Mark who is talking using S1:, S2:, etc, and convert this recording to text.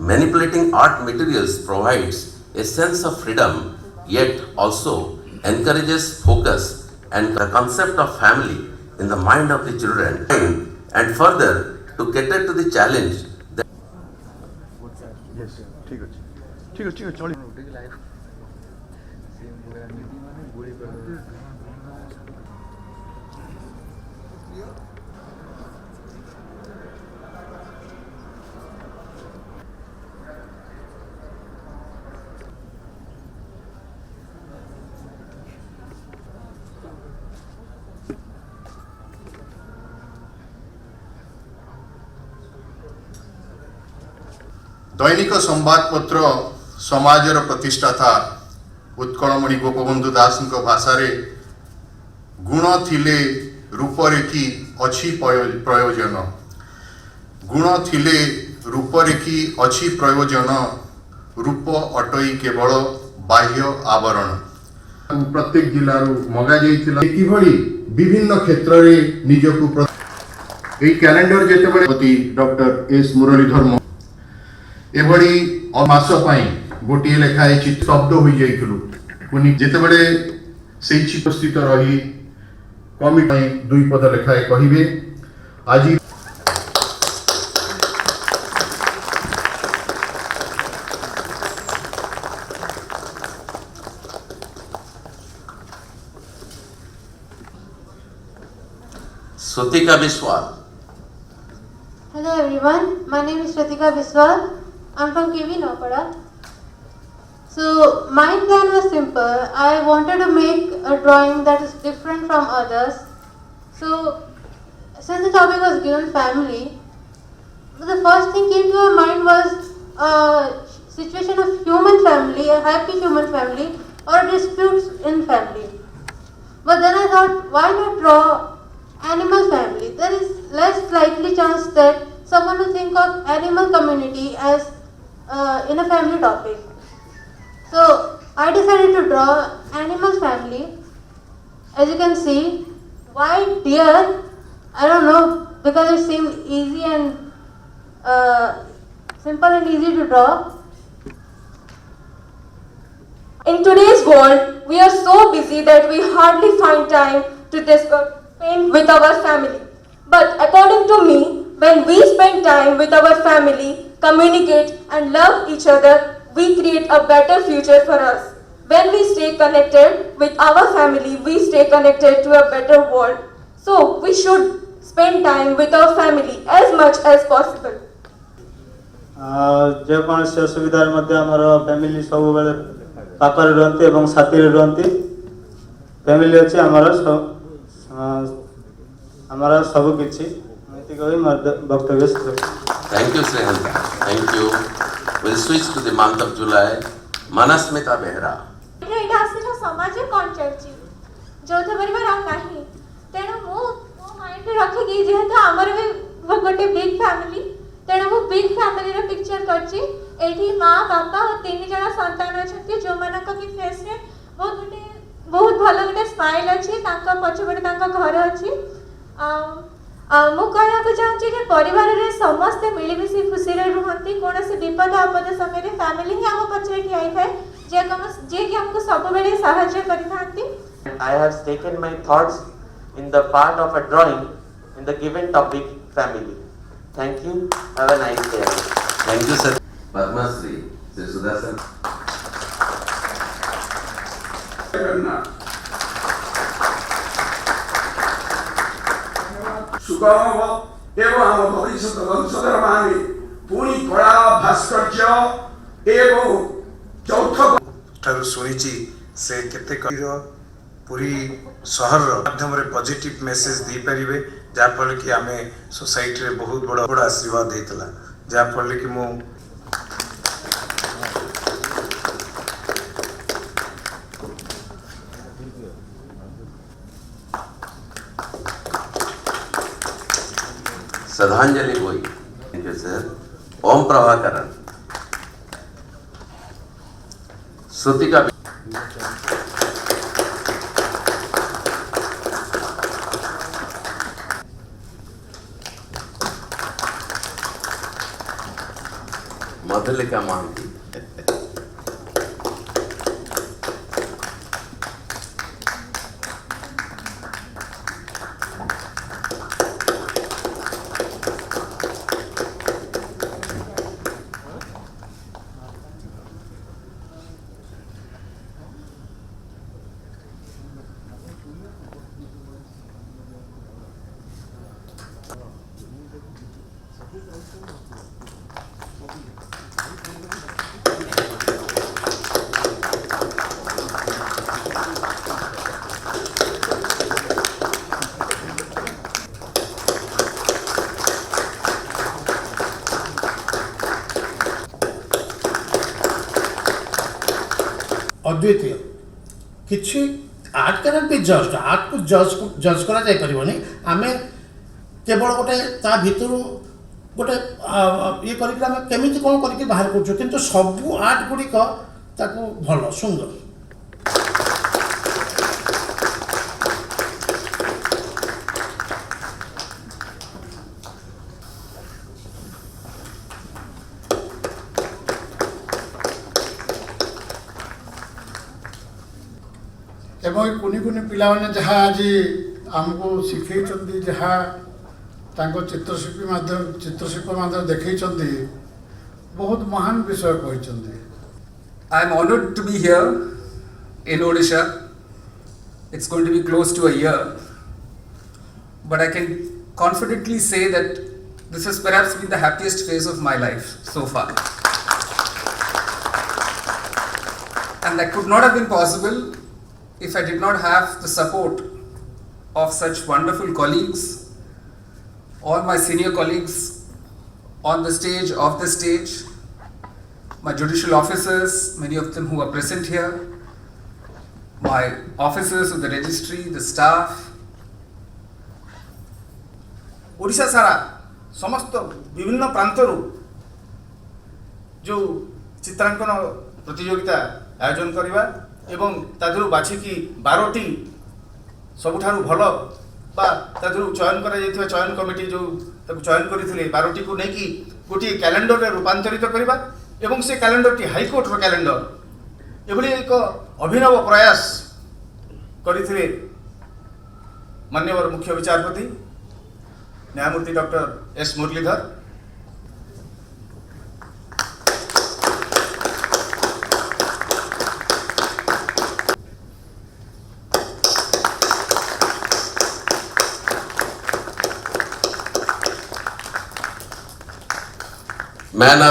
S1: Manipulating art materials provides a sense of freedom, yet also encourages focus and the concept of family in the mind of the children. And further, to cater to the challenge that
S2: ठीक ଅଛି ठीक ଅଛି ଚଳି
S3: दैनिक संवादपत्र समाजर प्रतिष्ठाता उत्कलमणि गोपबंधु दास भाषा गुण थिले रूपरेखी अच्छी प्रयोजन गुण थिले रूपरेखी अच्छी प्रयोजन रूप अटई केवल बाह्य आवरण प्रत्येक जिलू मगा कि विभिन्न क्षेत्र में निजक कैलेंडर जिते डॉक्टर एस मुरलीधर एभली मास गोटे लेखाए शब्द हो जाइलु जितेबले से उपस्थित रही कमिटी दुई पद लेखाए कहिबे आज
S1: Sutika Biswal.
S4: Hello everyone, my name is Shratika Biswal. I'm from KV Napada. So my plan was simple. I wanted to make a drawing that is different from others. So since the topic was given family, the first thing came to my mind was a situation of human family, a happy human family or disputes in family. But then I thought, why not draw animal family? There is less likely chance that someone will think of animal community as in a family topic. So I decided to draw animal family. As you can see, white deer, I don't know, because it seemed easy and simple and easy to draw.
S5: In today's world, we are so busy that we hardly find time to discuss pain with our family. But according to me, when we spend time with our family, communicate and love each other, we create a better future for us. When we stay connected with our family, we stay connected to a better world. So we should spend time with our family as much as possible.
S6: जेकोसी असुविधा family सब बेले पाखर रुहति और साथी रुहति family अच्छे हमारा सब किसी वक्तव्य।
S1: Thank you, Srihanta. Thank you. We'll switch to the month of July. Manasmita Behra.
S4: ଏଇଟା ଆସିଲା ସମାଜ କ'ଣ ଚାଲିଛି ଯୌଥ ପରିବାର ଆଉ ନାହିଁ ତେଣୁ ମୁଁ ମୋ ମାଇଣ୍ଡରେ ରଖିକି ଯେହେତୁ ଆମର ବି ଗୋଟେ ବିଗ୍ ଫ୍ୟାମିଲି ତେଣୁ ମୁଁ ବିଗ୍ ଫ୍ୟାମିଲିର ପିକ୍ଚର କରିଛି। ଏଇଠି ମା ବାପା ଓ 3 ଜଣ ସନ୍ତାନ ଅଛନ୍ତି ଯେଉଁମାନଙ୍କ କି ଫେସ୍ରେ ବହୁତ ଭଲ ଗୋଟେ ସ୍ମାଇଲ୍ ଅଛି। ତାଙ୍କ ପଛପଟେ ତାଙ୍କ ଘର ଅଛି। ମୁଁ କହିବାକୁ ଚାହୁଁଛି ଯେ ପରିବାରରେ ସମସ୍ତେ ମିଳିମିଶି ଖୁସିରେ ରୁହନ୍ତି। କୌଣସି ବିପଦ ଆପଦ ସମୟରେ ଫ୍ୟାମିଲି ହିଁ ଆମ ପଛରେ ଠିଆ ହେଇଥାଏ ଯିଏକି ଆମକୁ ସବୁବେଳେ ସାହାଯ୍ୟ କରିଥାନ୍ତି।
S7: I have taken my thoughts in the part of a drawing in the given topic family. Thank you. Have a nice day.
S1: Thank you, sir. Padma Shri, Sri Sudarshan.
S8: सुगम एवं आम भविष्य वंशधर माने पुणी कला भास्कर्य एवं चौथ
S9: ठारू शुणी से केते पूरी सहर माध्यम पॉजिटिव मेसेज दे पारे जहाँफल कि आम सोसाइटी रे बहुत बड़ा बड़ा आशीर्वाद होता जहाँफल कि मु
S1: श्रद्धांजलि बोई। Thank you sir. Om Prabhakaran. Shrutika Madhulika Mahanti.
S10: अद्वितीय किसी art can be just art को जज करा जाय परिबनी आमे केवल गोटे ता भितर गोटे ये करके आमे केमिति कोन करके बाहर करछु किंतु सब आर्ट गुडी को ताको भलो सुंदर
S11: एवं कुनि कुनि पिला माने जहाँ आज आमको शिखई जहाँ चित्रशिल्प माध्यम देखई बहुत महान विषय कहते।
S12: I am honored to be here in Odisha. It's going to be close to a year, but I can confidently say that this has perhaps been the happiest phase of my life so far. And that could not have been possible if I did not have the support of such wonderful colleagues, all my senior colleagues on the stage, off the stage, my judicial officers, many of them who are present here, my officers of the registry, the staff.
S10: Odisha सारा समस्त विभिन्न प्रांतरू जो चित्रांकन प्रतियोगिता आयोजन करवा एवं तादरू बाछिकी 12टी सबुठारु भल बा तादरू चयन करा जायथिबा चयन कमिटी जो ताकु चयन करिथिले 12टी को नेकी गोटी कैलेंडर रे रूपांतरित करबा एवं से कैलेंडर टी हाई कोर्ट रो कैलेंडर एभली एक अभिनव प्रयास करिथिले माननीय मुख्य विचारपति न्यायमूर्ति डॉक्टर एस मुरलीधर।
S1: Man